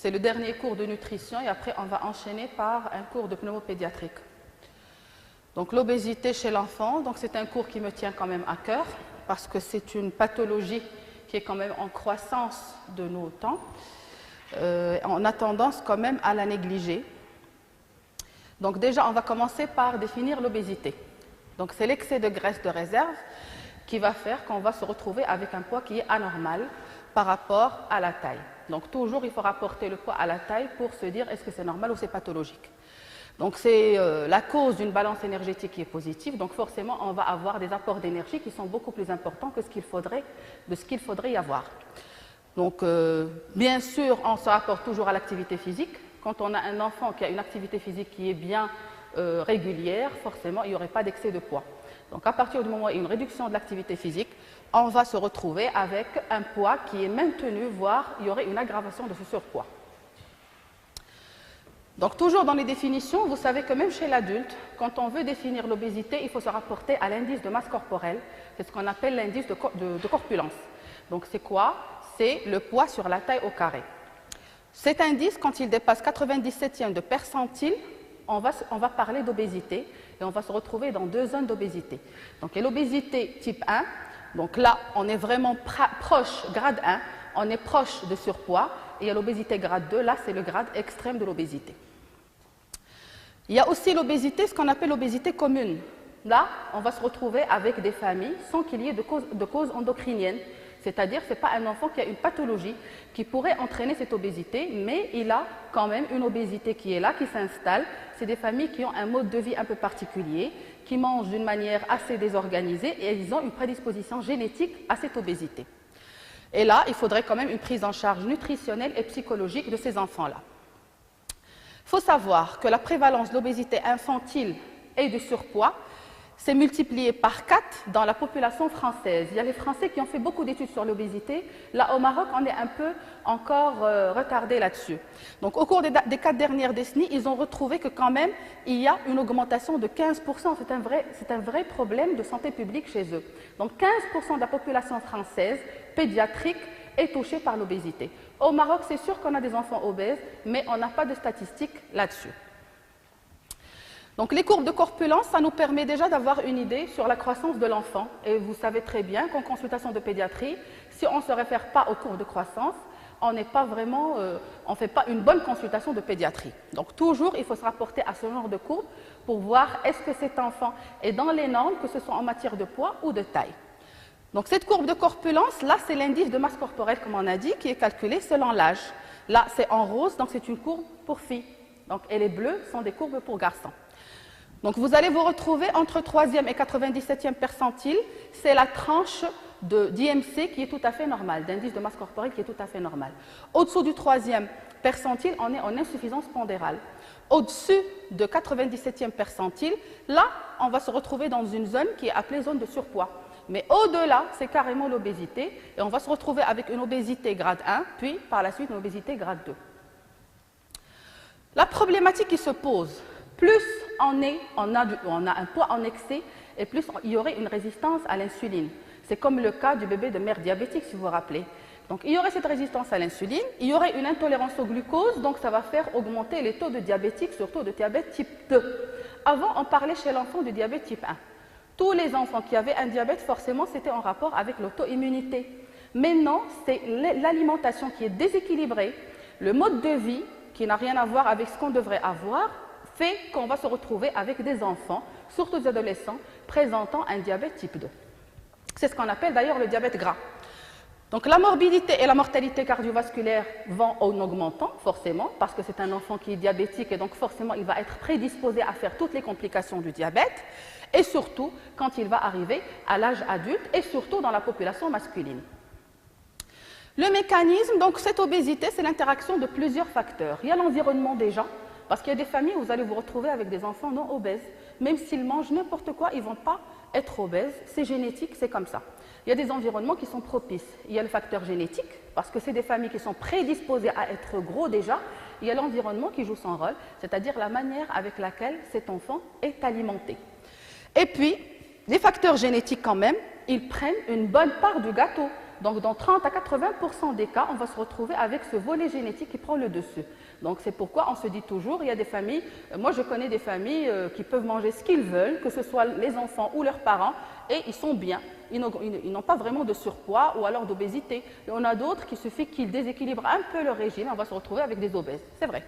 C'est le dernier cours de nutrition et après on va enchaîner par un cours de pneumopédiatrique. Donc l'obésité chez l'enfant, donc c'est un cours qui me tient quand même à cœur parce que c'est une pathologie qui est quand même en croissance de nos temps. On a tendance quand même à la négliger. Donc déjà on va commencer par définir l'obésité. Donc c'est l'excès de graisse de réserve qui va faire qu'on va se retrouver avec un poids qui est anormal par rapport à la taille. Donc toujours il faut rapporter le poids à la taille pour se dire est-ce que c'est normal ou c'est pathologique. Donc c'est la cause d'une balance énergétique qui est positive, donc forcément on va avoir des apports d'énergie qui sont beaucoup plus importants que ce qu'il faudrait y avoir. Donc bien sûr on se rapporte toujours à l'activité physique. Quand on a un enfant qui a une activité physique qui est bien régulière, forcément il n'y aurait pas d'excès de poids. Donc à partir du moment où il y a une réduction de l'activité physique, on va se retrouver avec un poids qui est maintenu, voire il y aurait une aggravation de ce surpoids. Donc toujours dans les définitions, vous savez que même chez l'adulte, quand on veut définir l'obésité, il faut se rapporter à l'indice de masse corporelle, c'est ce qu'on appelle l'indice de corpulence. Donc c'est quoi? C'est le poids sur la taille au carré. Cet indice, quand il dépasse 97e de percentile, on va parler d'obésité et on va se retrouver dans deux zones d'obésité. Donc il y a l'obésité type 1, donc là on est vraiment proche, grade 1, on est proche de surpoids, et il y a l'obésité grade 2, là c'est le grade extrême de l'obésité. Il y a aussi l'obésité, ce qu'on appelle l'obésité commune. Là, on va se retrouver avec des familles sans qu'il y ait de cause endocrinienne. C'est-à-dire que ce n'est pas un enfant qui a une pathologie qui pourrait entraîner cette obésité, mais il a quand même une obésité qui est là, qui s'installe. C'est des familles qui ont un mode de vie un peu particulier, qui mangent d'une manière assez désorganisée et ils ont une prédisposition génétique à cette obésité. Et là, il faudrait quand même une prise en charge nutritionnelle et psychologique de ces enfants-là. Il faut savoir que la prévalence de l'obésité infantile et du surpoids s'est multipliée par 4 dans la population française. Il y a les Français qui ont fait beaucoup d'études sur l'obésité. Là, au Maroc, on est un peu encore retardé là-dessus. Donc, au cours des 4 dernières décennies, ils ont retrouvé que quand même, il y a une augmentation de 15%. C'est un vrai problème de santé publique chez eux. Donc, 15% de la population française pédiatrique est touchée par l'obésité. Au Maroc, c'est sûr qu'on a des enfants obèses, mais on n'a pas de statistiques là-dessus. Donc les courbes de corpulence, ça nous permet déjà d'avoir une idée sur la croissance de l'enfant. Et vous savez très bien qu'en consultation de pédiatrie, si on ne se réfère pas aux courbes de croissance, on ne fait pas une bonne consultation de pédiatrie. Donc toujours, il faut se rapporter à ce genre de courbe pour voir est-ce que cet enfant est dans les normes, que ce soit en matière de poids ou de taille. Donc cette courbe de corpulence, là c'est l'indice de masse corporelle, comme on a dit, qui est calculé selon l'âge. Là c'est en rose, donc c'est une courbe pour filles. Donc, et les bleus sont des courbes pour garçons. Donc vous allez vous retrouver entre 3e et 97e percentile, c'est la tranche d'IMC qui est tout à fait normale, d'indice de masse corporelle qui est tout à fait normale. Au-dessous du 3e percentile, on est en insuffisance pondérale. Au-dessus de 97e percentile, là, on va se retrouver dans une zone qui est appelée zone de surpoids. Mais au-delà, c'est carrément l'obésité, et on va se retrouver avec une obésité grade 1, puis par la suite une obésité grade 2. La problématique qui se pose, plus on a un poids en excès, et plus il y aurait une résistance à l'insuline. C'est comme le cas du bébé de mère diabétique, si vous vous rappelez. Donc il y aurait cette résistance à l'insuline, il y aurait une intolérance au glucose, donc ça va faire augmenter les taux de diabétique, surtout de diabète type 2. Avant, on parlait chez l'enfant du diabète type 1. Tous les enfants qui avaient un diabète, forcément, c'était en rapport avec l'auto-immunité. Maintenant, c'est l'alimentation qui est déséquilibrée, le mode de vie qui n'a rien à voir avec ce qu'on devrait avoir, fait qu'on va se retrouver avec des enfants, surtout des adolescents, présentant un diabète type 2. C'est ce qu'on appelle d'ailleurs le diabète gras. Donc la morbidité et la mortalité cardiovasculaire vont en augmentant, forcément, parce que c'est un enfant qui est diabétique et donc forcément il va être prédisposé à faire toutes les complications du diabète, et surtout quand il va arriver à l'âge adulte et surtout dans la population masculine. Le mécanisme, donc cette obésité, c'est l'interaction de plusieurs facteurs. Il y a l'environnement des gens, parce qu'il y a des familles où vous allez vous retrouver avec des enfants non obèses. Même s'ils mangent n'importe quoi, ils ne vont pas être obèses. C'est génétique, c'est comme ça. Il y a des environnements qui sont propices. Il y a le facteur génétique, parce que c'est des familles qui sont prédisposées à être gros déjà. Il y a l'environnement qui joue son rôle, c'est-à-dire la manière avec laquelle cet enfant est alimenté. Et puis, les facteurs génétiques quand même, ils prennent une bonne part du gâteau. Donc dans 30 à 80% des cas, on va se retrouver avec ce volet génétique qui prend le dessus. Donc c'est pourquoi on se dit toujours, il y a des familles, moi je connais des familles qui peuvent manger ce qu'ils veulent, que ce soit les enfants ou leurs parents, et ils sont bien. Ils n'ont pas vraiment de surpoids ou alors d'obésité. Et on a d'autres qui suffit qu'ils déséquilibrent un peu leur régime, on va se retrouver avec des obèses. C'est vrai.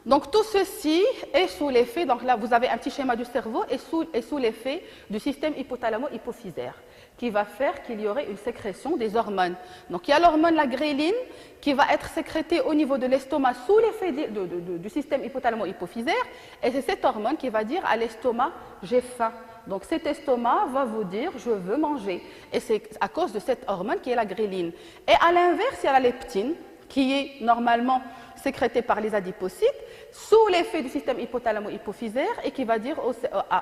Donc tout ceci est sous l'effet, donc là vous avez un petit schéma du cerveau, et sous l'effet du système hypothalamo-hypophysaire, qui va faire qu'il y aurait une sécrétion des hormones. Donc il y a l'hormone la gréline qui va être sécrétée au niveau de l'estomac sous l'effet du système hypothalamo-hypophysaire, et c'est cette hormone qui va dire à l'estomac « j'ai faim ». Donc cet estomac va vous dire « je veux manger ». Et c'est à cause de cette hormone qui est la gréline. Et à l'inverse, il y a la leptine qui est normalement sécrétée par les adipocytes sous l'effet du système hypothalamo-hypophysaire et qui va dire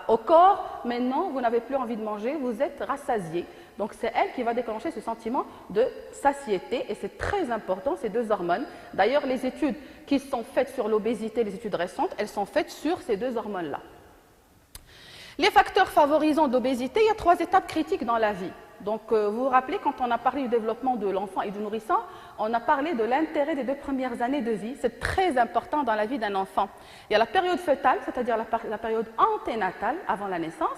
au corps « maintenant, vous n'avez plus envie de manger, vous êtes rassasié ». Donc c'est elle qui va déclencher ce sentiment de satiété et c'est très important ces deux hormones. D'ailleurs, les études qui sont faites sur l'obésité, les études récentes, elles sont faites sur ces deux hormones-là. Les facteurs favorisants d'obésité, il y a 3 étapes critiques dans la vie. Donc, vous vous rappelez, quand on a parlé du développement de l'enfant et du nourrisson, on a parlé de l'intérêt des 2 premières années de vie. C'est très important dans la vie d'un enfant. Il y a la période fœtale, c'est-à-dire la période anténatale, avant la naissance.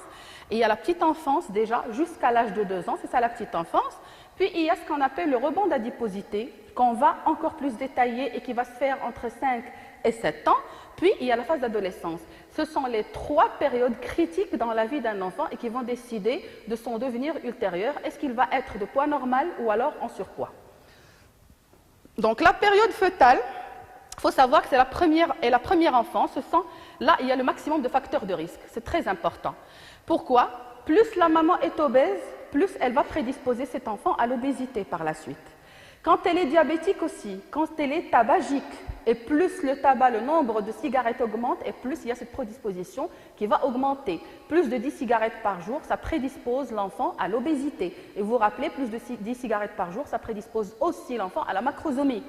Et il y a la petite enfance, déjà, jusqu'à l'âge de 2 ans, c'est ça la petite enfance. Puis, il y a ce qu'on appelle le rebond d'adiposité, qu'on va encore plus détailler et qui va se faire entre 5 et 7 ans. Puis, il y a la phase d'adolescence. Ce sont les 3 périodes critiques dans la vie d'un enfant et qui vont décider de son devenir ultérieur. Est-ce qu'il va être de poids normal ou alors en surpoids? Donc, la période fœtale, il faut savoir que c'est la première enfance. Là, il y a le maximum de facteurs de risque. C'est très important. Pourquoi? Plus la maman est obèse, plus elle va prédisposer cet enfant à l'obésité par la suite. Quand elle est diabétique aussi, quand elle est tabagique, et plus le tabac, le nombre de cigarettes augmente, et plus il y a cette prédisposition qui va augmenter. Plus de 10 cigarettes par jour, ça prédispose l'enfant à l'obésité. Et vous vous rappelez, plus de 10 cigarettes par jour, ça prédispose aussi l'enfant à la macrosomie.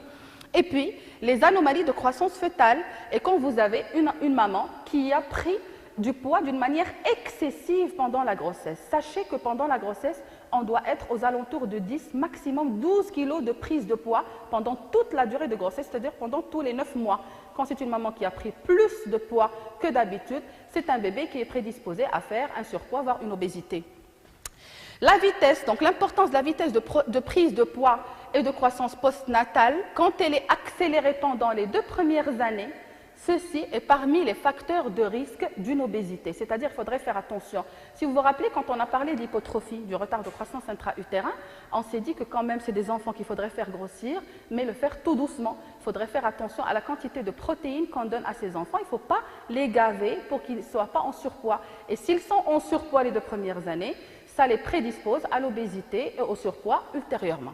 Et puis, les anomalies de croissance fœtale, et quand vous avez une maman qui a pris du poids d'une manière excessive pendant la grossesse. Sachez que pendant la grossesse, on doit être aux alentours de 10, maximum 12 kg de prise de poids pendant toute la durée de grossesse, c'est-à-dire pendant tous les 9 mois. Quand c'est une maman qui a pris plus de poids que d'habitude, c'est un bébé qui est prédisposé à faire un surpoids, voire une obésité. La vitesse, donc l'importance de la vitesse de prise de poids et de croissance postnatale, quand elle est accélérée pendant les 2 premières années, ceci est parmi les facteurs de risque d'une obésité, c'est-à-dire qu'il faudrait faire attention. Si vous vous rappelez, quand on a parlé d'hypotrophie, du retard de croissance intra-utérin, on s'est dit que quand même c'est des enfants qu'il faudrait faire grossir, mais le faire tout doucement. Il faudrait faire attention à la quantité de protéines qu'on donne à ces enfants. Il ne faut pas les gaver pour qu'ils ne soient pas en surpoids. Et s'ils sont en surpoids les 2 premières années, ça les prédispose à l'obésité et au surpoids ultérieurement.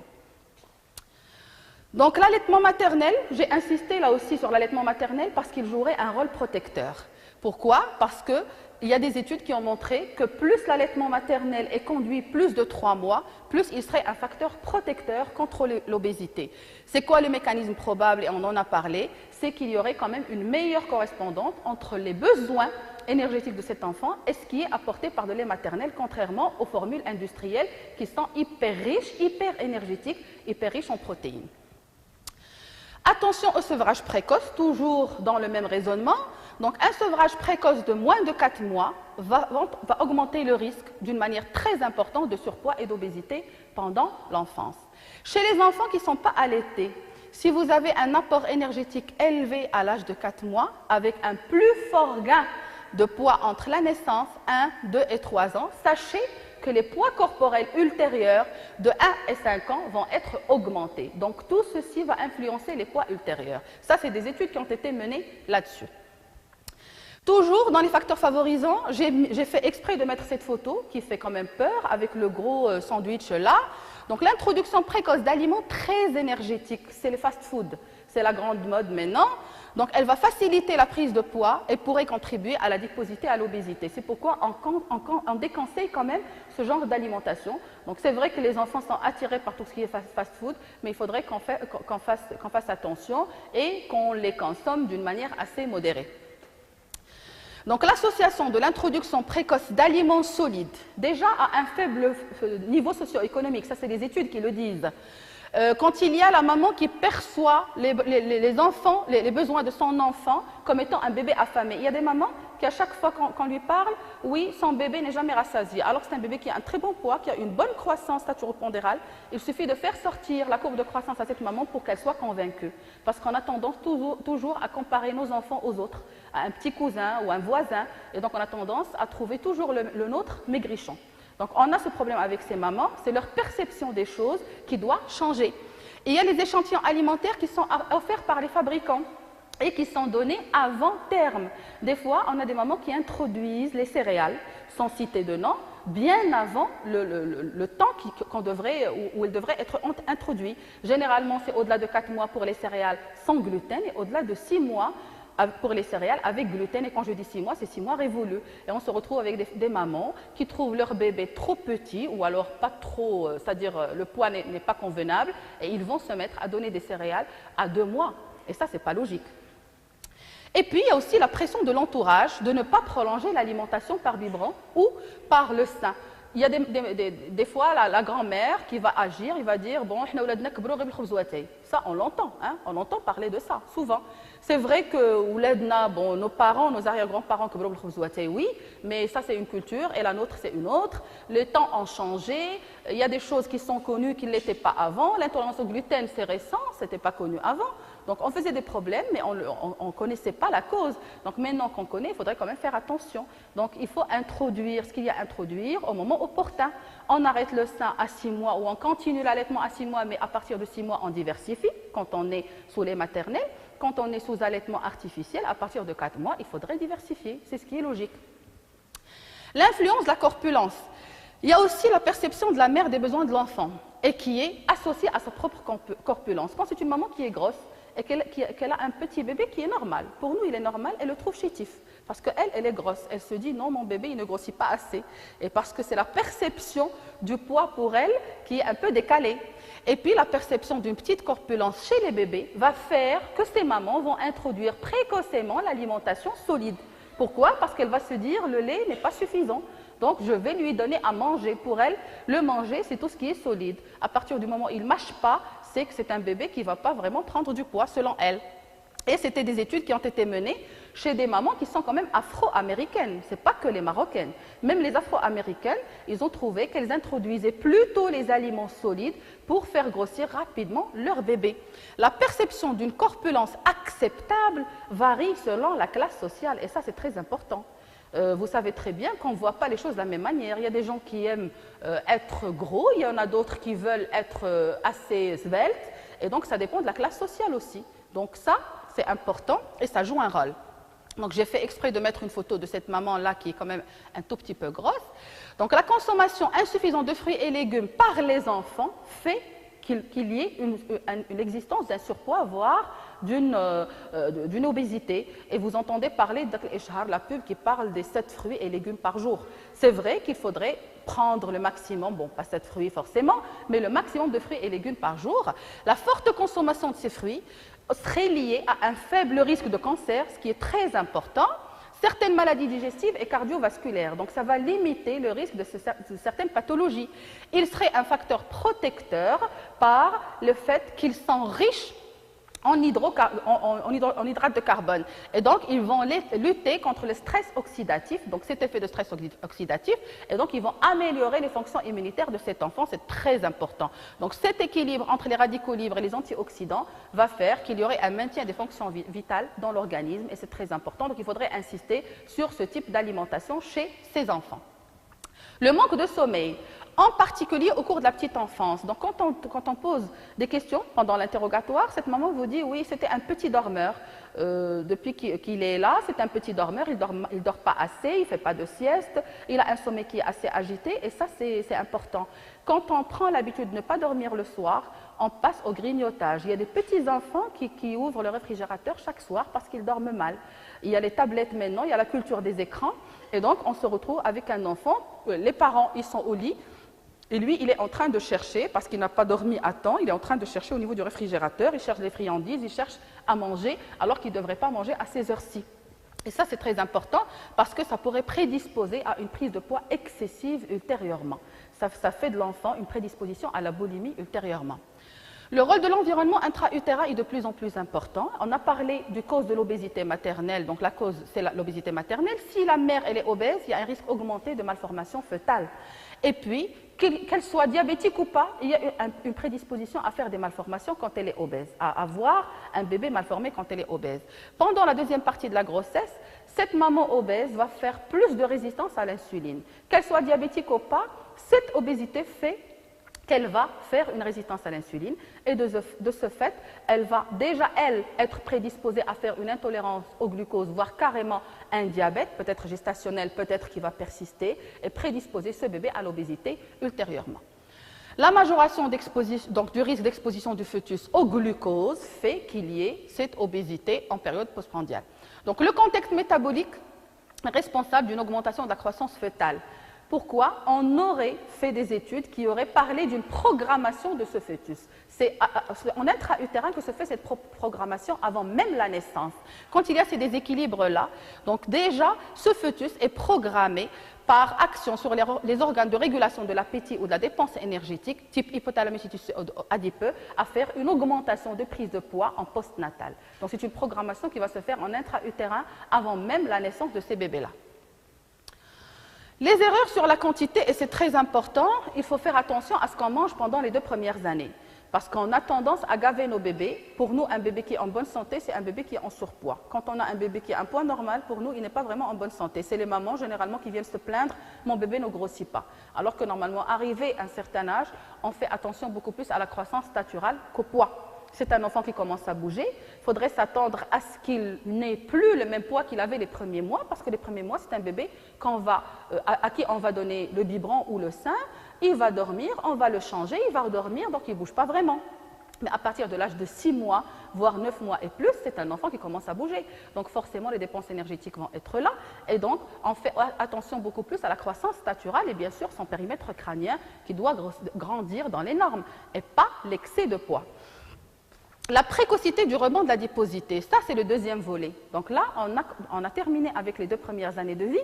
Donc l'allaitement maternel, j'ai insisté là aussi sur l'allaitement maternel parce qu'il jouerait un rôle protecteur. Pourquoi? Parce qu'il y a des études qui ont montré que plus l'allaitement maternel est conduit plus de 3 mois, plus il serait un facteur protecteur contre l'obésité. C'est quoi le mécanisme probable? Et on en a parlé, c'est qu'il y aurait quand même une meilleure correspondance entre les besoins énergétiques de cet enfant et ce qui est apporté par de lait maternel, contrairement aux formules industrielles qui sont hyper riches, hyper énergétiques, hyper riches en protéines. Attention au sevrage précoce, toujours dans le même raisonnement. Donc, un sevrage précoce de moins de 4 mois va augmenter le risque d'une manière très importante de surpoids et d'obésité pendant l'enfance. Chez les enfants qui ne sont pas allaités, si vous avez un apport énergétique élevé à l'âge de 4 mois, avec un plus fort gain de poids entre la naissance, 1, 2 et 3 ans, sachez que les poids corporels ultérieurs de 1 et 5 ans vont être augmentés. Donc, tout ceci va influencer les poids ultérieurs. Ça, c'est des études qui ont été menées là-dessus. Toujours dans les facteurs favorisants, j'ai fait exprès de mettre cette photo qui fait quand même peur avec le gros sandwich là. Donc, l'introduction précoce d'aliments très énergétiques, c'est le fast-food. C'est la grande mode maintenant. Donc, elle va faciliter la prise de poids et pourrait contribuer à l'adiposité, à l'obésité. C'est pourquoi on déconseille quand même ce genre d'alimentation. Donc, c'est vrai que les enfants sont attirés par tout ce qui est fast-food, mais il faudrait qu'on fasse attention et qu'on les consomme d'une manière assez modérée. Donc l'association de l'introduction précoce d'aliments solides, déjà à un faible niveau socio-économique, ça c'est les études qui le disent, quand il y a la maman qui perçoit les enfants, les besoins de son enfant comme étant un bébé affamé. Il y a des mamans qui à chaque fois qu'on lui parle, oui, son bébé n'est jamais rassasié, alors que c'est un bébé qui a un très bon poids, qui a une bonne croissance staturo-pondérale. Il suffit de faire sortir la courbe de croissance à cette maman pour qu'elle soit convaincue. Parce qu'on a tendance toujours à comparer nos enfants aux autres, à un petit cousin ou un voisin, et donc on a tendance à trouver toujours le nôtre maigrichon. Donc on a ce problème avec ces mamans, c'est leur perception des choses qui doit changer. Et il y a les échantillons alimentaires qui sont offerts par les fabricants et qui sont donnés avant terme. Des fois, on a des mamans qui introduisent les céréales, sans citer de nom, bien avant le temps où elles devraient être introduites. Généralement, c'est au-delà de 4 mois pour les céréales sans gluten et au-delà de 6 mois pour les céréales avec gluten. Et quand je dis 6 mois, c'est 6 mois révolus. Et on se retrouve avec des mamans qui trouvent leur bébé trop petit ou alors pas trop, c'est-à-dire le poids n'est pas convenable et ils vont se mettre à donner des céréales à 2 mois. Et ça, c'est pas logique. Et puis, il y a aussi la pression de l'entourage de ne pas prolonger l'alimentation par biberon ou par le sein. Il y a des fois la grand-mère qui va agir, il va dire bon, ça on l'entend, hein, on entend parler de ça souvent. C'est vrai que bon, nos parents, nos arrière-grands-parents, oui, mais ça c'est une culture et la nôtre c'est une autre. Les temps ont changé, il y a des choses qui sont connues qui ne l'étaient pas avant. L'intolérance au gluten c'est récent, c'était pas connu avant. Donc on faisait des problèmes, mais on ne connaissait pas la cause. Donc maintenant qu'on connaît, il faudrait quand même faire attention. Donc il faut introduire ce qu'il y a à introduire au moment opportun. On arrête le sein à 6 mois ou on continue l'allaitement à 6 mois, mais à partir de 6 mois, on diversifie quand on est sous lait maternel. Quand on est sous allaitement artificiel, à partir de 4 mois, il faudrait diversifier. C'est ce qui est logique. L'influence de la corpulence. Il y a aussi la perception de la mère des besoins de l'enfant et qui est associée à sa propre corpulence. Quand c'est une maman qui est grosse, et qu'elle a un petit bébé qui est normal. Pour nous, il est normal, elle le trouve chétif. Parce qu'elle, elle est grosse. Elle se dit, non, mon bébé, il ne grossit pas assez. Et parce que c'est la perception du poids pour elle qui est un peu décalée. Et puis, la perception d'une petite corpulence chez les bébés va faire que ces mamans vont introduire précocement l'alimentation solide. Pourquoi? Parce qu'elle va se dire, le lait n'est pas suffisant. Donc, je vais lui donner à manger. Pour elle, le manger, c'est tout ce qui est solide. À partir du moment où il ne mâche pas, c'est que c'est un bébé qui ne va pas vraiment prendre du poids, selon elle. Et c'était des études qui ont été menées chez des mamans qui sont quand même afro-américaines. Ce n'est pas que les marocaines. Même les afro-américaines, ils ont trouvé qu'elles introduisaient plutôt les aliments solides pour faire grossir rapidement leur bébé. La perception d'une corpulence acceptable varie selon la classe sociale. Et ça, c'est très important. Vous savez très bien qu'on ne voit pas les choses de la même manière. Il y a des gens qui aiment être gros, il y en a d'autres qui veulent être assez sveltes, et donc ça dépend de la classe sociale aussi. Donc ça, c'est important et ça joue un rôle. Donc j'ai fait exprès de mettre une photo de cette maman-là qui est quand même un tout petit peu grosse. Donc la consommation insuffisante de fruits et légumes par les enfants fait qu'il y ait une existence d'un surpoids, voire d'une obésité. Et vous entendez parler de la pub qui parle des 7 fruits et légumes par jour. C'est vrai qu'il faudrait prendre le maximum, bon, pas 7 fruits forcément, mais le maximum de fruits et légumes par jour. La forte consommation de ces fruits serait liée à un faible risque de cancer, ce qui est très important, certaines maladies digestives et cardiovasculaires. Donc, ça va limiter le risque de certaines pathologies. Il serait un facteur protecteur par le fait qu'ils sont riches en hydrate de carbone. Et donc, ils vont lutter contre le stress oxydatif, donc cet effet de stress oxydatif, et donc ils vont améliorer les fonctions immunitaires de cet enfant, c'est très important. Donc, cet équilibre entre les radicaux libres et les antioxydants va faire qu'il y aurait un maintien des fonctions vitales dans l'organisme, et c'est très important. Donc, il faudrait insister sur ce type d'alimentation chez ces enfants. Le manque de sommeil, en particulier au cours de la petite enfance. Donc, quand on pose des questions pendant l'interrogatoire, cette maman vous dit « oui, c'était un petit dormeur. Depuis qu'il est là, c'est un petit dormeur, il dort pas assez, il ne fait pas de sieste, il a un sommeil qui est assez agité et ça, c'est important. Quand on prend l'habitude de ne pas dormir le soir, on passe au grignotage. Il y a des petits enfants qui ouvrent le réfrigérateur chaque soir parce qu'ils dorment mal. Il y a les tablettes maintenant, il y a la culture des écrans et donc on se retrouve avec un enfant, les parents ils sont au lit, et lui, il est en train de chercher, parce qu'il n'a pas dormi à temps, il est en train de chercher au niveau du réfrigérateur, il cherche des friandises, il cherche à manger, alors qu'il ne devrait pas manger à ces heures-ci. Et ça, c'est très important parce que ça pourrait prédisposer à une prise de poids excessive ultérieurement. Ça fait de l'enfant une prédisposition à la boulimie ultérieurement. Le rôle de l'environnement intra-utérin est de plus en plus important. On a parlé du cause de l'obésité maternelle, donc la cause c'est l'obésité maternelle. Si la mère elle est obèse, il y a un risque augmenté de malformation fœtale. Et puis, qu'elle soit diabétique ou pas, il y a une prédisposition à faire des malformations quand elle est obèse, à avoir un bébé malformé quand elle est obèse. Pendant la deuxième partie de la grossesse, cette maman obèse va faire plus de résistance à l'insuline. Qu'elle soit diabétique ou pas, cette obésité fait qu'elle va faire une résistance à l'insuline et de ce fait, elle va déjà, elle, être prédisposée à faire une intolérance au glucose, voire carrément un diabète, peut-être gestationnel, peut-être qui va persister, et prédisposer ce bébé à l'obésité ultérieurement. La majoration donc du risque d'exposition du fœtus au glucose fait qu'il y ait cette obésité en période postprandiale. Donc le contexte métabolique est responsable d'une augmentation de la croissance fœtale. Pourquoi? On aurait fait des études qui auraient parlé d'une programmation de ce fœtus. C'est en intra-utérin que se fait cette programmation avant même la naissance. Quand il y a ces déséquilibres-là, donc déjà, ce fœtus est programmé par action sur les organes de régulation de l'appétit ou de la dépense énergétique, type hypothalamus adipeux, à faire une augmentation de prise de poids en postnatal. Donc c'est une programmation qui va se faire en intra-utérin avant même la naissance de ces bébés-là. Les erreurs sur la quantité, et c'est très important, il faut faire attention à ce qu'on mange pendant les 2 premières années. Parce qu'on a tendance à gaver nos bébés. Pour nous, un bébé qui est en bonne santé, c'est un bébé qui est en surpoids. Quand on a un bébé qui a un poids normal, pour nous, il n'est pas vraiment en bonne santé. C'est les mamans, généralement, qui viennent se plaindre « mon bébé ne grossit pas ». Alors que normalement, arrivé à un certain âge, on fait attention beaucoup plus à la croissance staturale qu'au poids. C'est un enfant qui commence à bouger, il faudrait s'attendre à ce qu'il n'ait plus le même poids qu'il avait les premiers mois, parce que les premiers mois, c'est un bébé à qui on va donner le biberon ou le sein, il va dormir, on va le changer, il va redormir, donc il ne bouge pas vraiment. Mais à partir de l'âge de 6 mois, voire 9 mois et plus, c'est un enfant qui commence à bouger. Donc forcément, les dépenses énergétiques vont être là. Et donc, on fait attention beaucoup plus à la croissance staturale et bien sûr son périmètre crânien qui doit grandir dans les normes et pas l'excès de poids. La précocité du rebond de l'adiposité, ça c'est le deuxième volet. Donc là, on a terminé avec les 2 premières années de vie.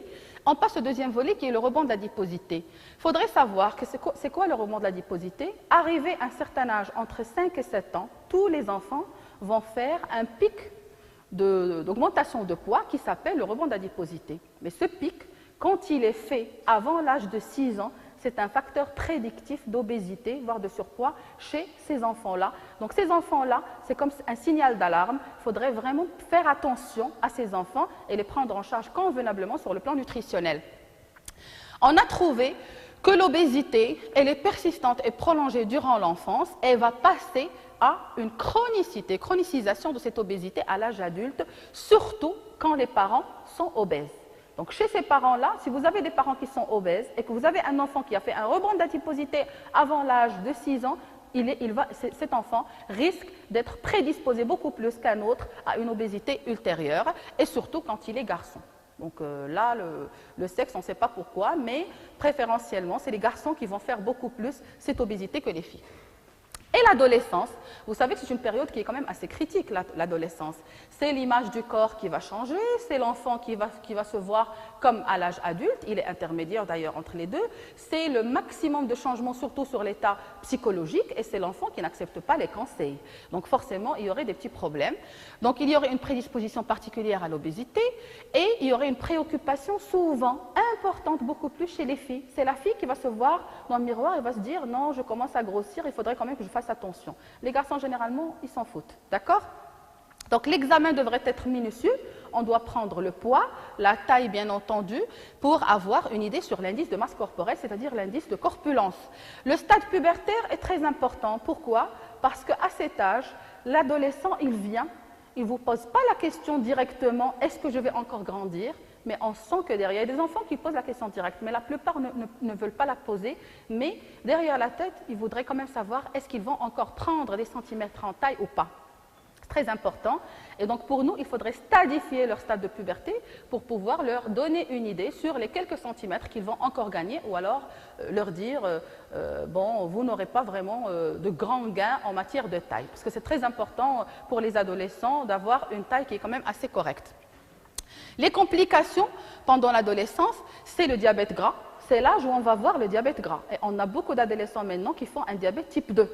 On passe au deuxième volet qui est le rebond de l'adiposité. Il faudrait savoir que c'est quoi le rebond de l'adiposité? Arrivé à un certain âge, entre 5 et 7 ans, tous les enfants vont faire un pic d'augmentation de poids qui s'appelle le rebond de l'adiposité. Mais ce pic, quand il est fait avant l'âge de 6 ans, c'est un facteur prédictif d'obésité, voire de surpoids chez ces enfants-là. Donc ces enfants-là, c'est comme un signal d'alarme. Il faudrait vraiment faire attention à ces enfants et les prendre en charge convenablement sur le plan nutritionnel. On a trouvé que l'obésité, elle est persistante et prolongée durant l'enfance et elle va passer à une chronicisation de cette obésité à l'âge adulte, surtout quand les parents sont obèses. Donc chez ces parents-là, si vous avez des parents qui sont obèses et que vous avez un enfant qui a fait un rebond d'adiposité avant l'âge de 6 ans, cet enfant risque d'être prédisposé beaucoup plus qu'un autre à une obésité ultérieure, et surtout quand il est garçon. Donc là, le sexe, on ne sait pas pourquoi, mais préférentiellement, c'est les garçons qui vont faire beaucoup plus cette obésité que les filles. Et l'adolescence, vous savez que c'est une période qui est quand même assez critique, l'adolescence. C'est l'image du corps qui va changer, c'est l'enfant qui va se voir comme à l'âge adulte, il est intermédiaire d'ailleurs entre les deux, c'est le maximum de changements surtout sur l'état psychologique et c'est l'enfant qui n'accepte pas les conseils. Donc forcément, il y aurait des petits problèmes. Donc il y aurait une prédisposition particulière à l'obésité et il y aurait une préoccupation souvent importante, beaucoup plus chez les filles. C'est la fille qui va se voir dans le miroir et va se dire « non, je commence à grossir, il faudrait quand même que je fasse attention ». Les garçons, généralement, ils s'en foutent, d'accord? Donc l'examen devrait être minutieux, on doit prendre le poids, la taille bien entendu, pour avoir une idée sur l'indice de masse corporelle, c'est-à-dire l'indice de corpulence. Le stade pubertaire est très important, pourquoi? Parce qu'à cet âge, l'adolescent, il vient, il ne vous pose pas la question directement « est-ce que je vais encore grandir ?» mais on sent que derrière, il y a des enfants qui posent la question directe, mais la plupart ne veulent pas la poser, mais derrière la tête, ils voudraient quand même savoir est-ce qu'ils vont encore prendre des centimètres en taille ou pas. C'est très important, et donc pour nous, il faudrait stadifier leur stade de puberté pour pouvoir leur donner une idée sur les quelques centimètres qu'ils vont encore gagner, ou alors leur dire bon, vous n'aurez pas vraiment de grands gains en matière de taille, parce que c'est très important pour les adolescents d'avoir une taille qui est quand même assez correcte. Les complications pendant l'adolescence, c'est le diabète gras. C'est l'âge où on va voir le diabète gras. Et on a beaucoup d'adolescents maintenant qui font un diabète type 2.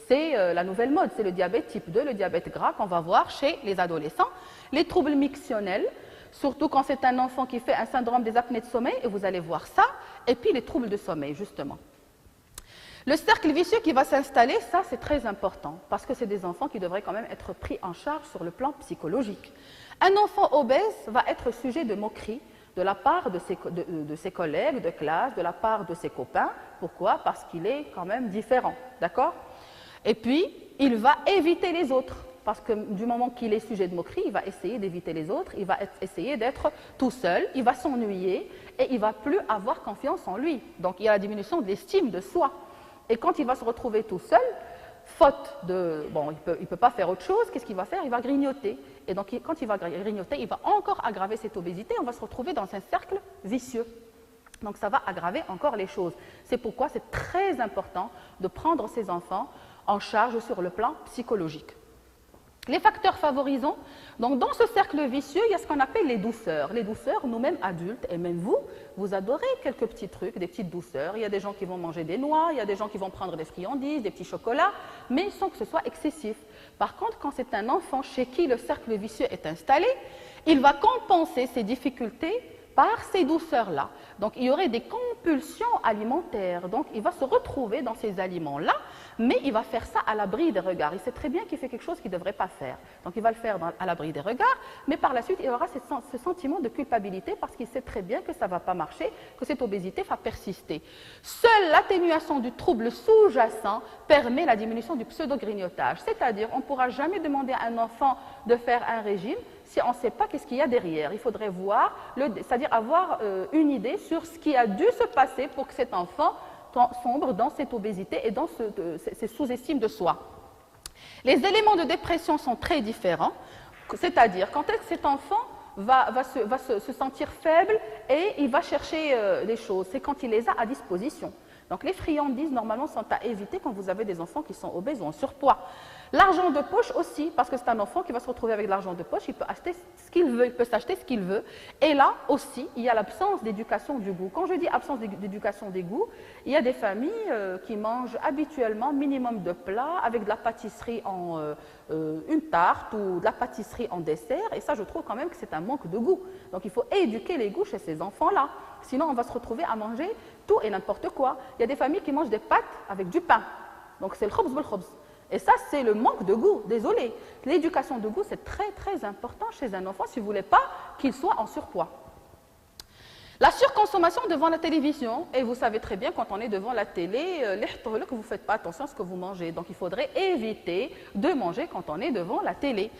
C'est la nouvelle mode, c'est le diabète type 2, le diabète gras qu'on va voir chez les adolescents. Les troubles mictionnels, surtout quand c'est un enfant qui fait un syndrome des apnées de sommeil, et vous allez voir ça. Et puis les troubles de sommeil, justement. Le cercle vicieux qui va s'installer, ça c'est très important, parce que c'est des enfants qui devraient quand même être pris en charge sur le plan psychologique. Un enfant obèse va être sujet de moquerie de la part de ses collègues de classe, de la part de ses copains. Pourquoi? Parce qu'il est quand même différent, d'accord? Et puis, il va éviter les autres, parce que du moment qu'il est sujet de moquerie, il va essayer d'éviter les autres, il va essayer d'être tout seul, il va s'ennuyer et il ne va plus avoir confiance en lui. Donc, il y a la diminution de l'estime de soi. Et quand il va se retrouver tout seul, faute de... Bon, il ne peut pas faire autre chose, qu'est-ce qu'il va faire? Il va grignoter. Et donc, quand il va grignoter, il va encore aggraver cette obésité. On va se retrouver dans un cercle vicieux. Donc, ça va aggraver encore les choses. C'est pourquoi c'est très important de prendre ces enfants en charge sur le plan psychologique. Les facteurs favorisants, donc dans ce cercle vicieux, il y a ce qu'on appelle les douceurs. Les douceurs, nous-mêmes adultes, et même vous, vous adorez quelques petits trucs, des petites douceurs. Il y a des gens qui vont manger des noix, il y a des gens qui vont prendre des friandises, des petits chocolats, mais sans que ce soit excessif. Par contre, quand c'est un enfant chez qui le cercle vicieux est installé, il va compenser ses difficultés par ces douceurs-là. Donc, il y aurait des compulsions alimentaires. Donc, il va se retrouver dans ces aliments-là, mais il va faire ça à l'abri des regards. Il sait très bien qu'il fait quelque chose qu'il ne devrait pas faire. Donc, il va le faire à l'abri des regards, mais par la suite, il aura ce sentiment de culpabilité parce qu'il sait très bien que ça ne va pas marcher, que cette obésité va persister. Seule l'atténuation du trouble sous-jacent permet la diminution du pseudo-grignotage. C'est-à-dire, on ne pourra jamais demander à un enfant de faire un régime si on ne sait pas qu'est-ce qu'il y a derrière. Il faudrait voir, c'est-à-dire avoir une idée sur ce qui a dû se passer pour que cet enfant sombre dans cette obésité et dans ces sous-estimes de soi. Les éléments de dépression sont très différents, c'est-à-dire quand cet enfant va se sentir faible et il va chercher des choses, c'est quand il les a à disposition. Donc les friandises, normalement, sont à éviter quand vous avez des enfants qui sont obèses ou en surpoids. L'argent de poche aussi, parce que c'est un enfant qui va se retrouver avec de l'argent de poche, il peut acheter ce qu'il veut, il peut s'acheter ce qu'il veut. Et là aussi, il y a l'absence d'éducation du goût. Quand je dis absence d'éducation des goûts, il y a des familles qui mangent habituellement minimum de plats avec de la pâtisserie en une tarte ou de la pâtisserie en dessert. Et ça, je trouve quand même que c'est un manque de goût. Donc il faut éduquer les goûts chez ces enfants-là. Sinon, on va se retrouver à manger tout et n'importe quoi. Il y a des familles qui mangent des pâtes avec du pain. Donc c'est le khobz bil khobz. Et ça, c'est le manque de goût, désolé. L'éducation de goût, c'est très, très important chez un enfant si vous ne voulez pas qu'il soit en surpoids. La surconsommation devant la télévision, et vous savez très bien, quand on est devant la télé, vous ne faites pas attention à ce que vous mangez. Donc, il faudrait éviter de manger quand on est devant la télé.